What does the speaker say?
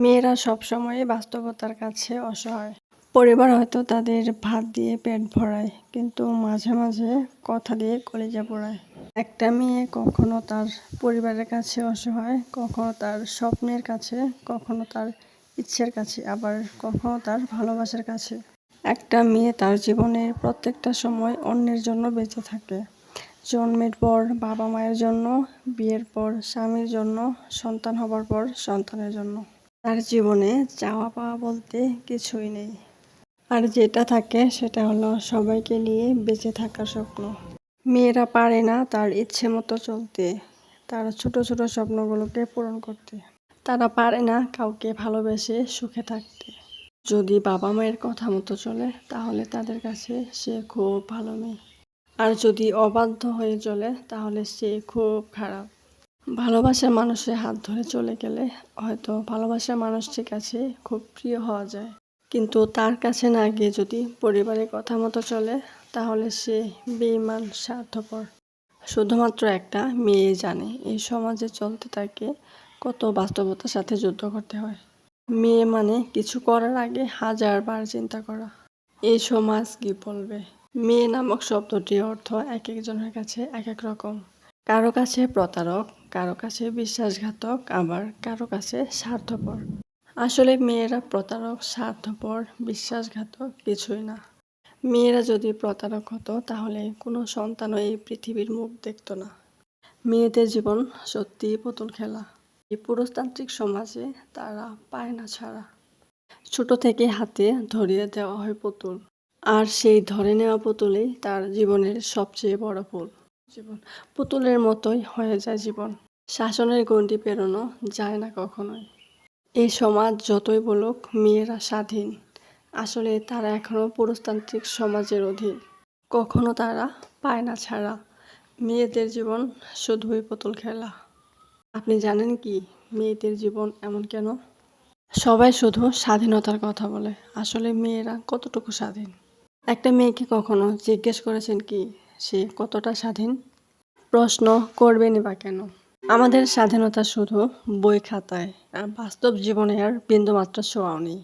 মেয়েরা সবসময় বাস্তবতার কাছে অসহায়। পরিবার হয়তো তাদের ভাত দিয়ে পেট ভরায়, কিন্তু মাঝে মাঝে কথা দিয়ে কলিজা পোড়ায়। একটা মেয়ে কখনো তার পরিবারের কাছে অসহায়, কখনো তার স্বপ্নের কাছে, কখনো তার ইচ্ছের কাছে, আবার কখনো তার ভালোবাসার কাছে। একটা মেয়ে তার জীবনের প্রত্যেকটা সময় অন্যের জন্য বেঁচে থাকে। জন্মের পর বাবা মায়ের জন্য, বিয়ের পর স্বামীর জন্য, সন্তান হবার পর সন্তানের জন্য। তার জীবনে চাওয়া পাওয়া বলতে কিছুই নেই। আর যেটা থাকে সেটা হলো সবাইকে নিয়ে বেঁচে থাকার স্বপ্ন। মেয়েরা পারে না তার ইচ্ছে মতো চলতে, তার ছোট ছোট স্বপ্নগুলোকে পূরণ করতে। তারা পারে না কাউকে ভালোবেসে সুখে থাকতে। যদি বাবা মায়ের কথা মতো চলে তাহলে তাদের কাছে সে খুব ভালো মেয়ে, আর যদি অবাধ্য হয়ে চলে তাহলে সে খুব খারাপ। ভালোবাসার মানুষের হাত ধরে চলে গেলে হয়তো ভালোবাসার মানুষটির কাছে খুব প্রিয় হওয়া যায়, কিন্তু তার কাছে না গিয়ে যদি পরিবারের কথা মতো চলে তাহলে সে বেঈমান, স্বার্থপর। শুধুমাত্র একটা মেয়ে জানে এই সমাজে চলতে তাকে কত বাস্তবতার সাথে যুদ্ধ করতে হয়। মেয়ে মানে কিছু করার আগে 1000 বার চিন্তা করা। এই সমাজ কি বলবে। মেয়ে নামক শব্দটির অর্থ এক একজনের কাছে এক এক রকম। কারো কাছে প্রতারক, কারো কাছে বিশ্বাসঘাতক, আবার কারো কাছে স্বার্থপর। আসলে মেয়েরা প্রতারক, স্বার্থপর, বিশ্বাসঘাতক কিছুই না। মেয়েরা যদি প্রতারক হতো তাহলে কোনো সন্তানও এই পৃথিবীর মুখ দেখত না। মেয়েদের জীবন সত্যিই পুতুল খেলা। এই পুরুষতান্ত্রিক সমাজে তারা পায় না ছাড়া। ছোট থেকে হাতে ধরিয়ে দেওয়া হয় পুতুল, আর সেই ধরে নেওয়া পুতুলেই তার জীবনের সবচেয়ে বড় ভুল। জীবন পুতুলের মতোই হয়ে যায় জীবন। শাসনের গণ্ডি পেরোনো যায় না কখনোই। এই সমাজ যতই বলুক মেয়েরা স্বাধীন, আসলে তারা এখনো পুরুষতান্ত্রিক সমাজের অধীন। কখনো তারা পায় না ছাড়া। মেয়েদের জীবন শুধুই পুতুল খেলা। আপনি জানেন কি মেয়েদের জীবন এমন কেন? সবাই শুধু স্বাধীনতার কথা বলে, আসলে মেয়েরা কতটুকু স্বাধীন? একটা মেয়েকে কখনো জিজ্ঞেস করেছেন কি সে কতটা স্বাধীন? প্রশ্ন করবেনই বা কেন? আমাদের স্বাধীনতা শুধু বই খাতায়, আর বাস্তব জীবনে আর বিন্দুমাত্র ছোঁয়াও নেই।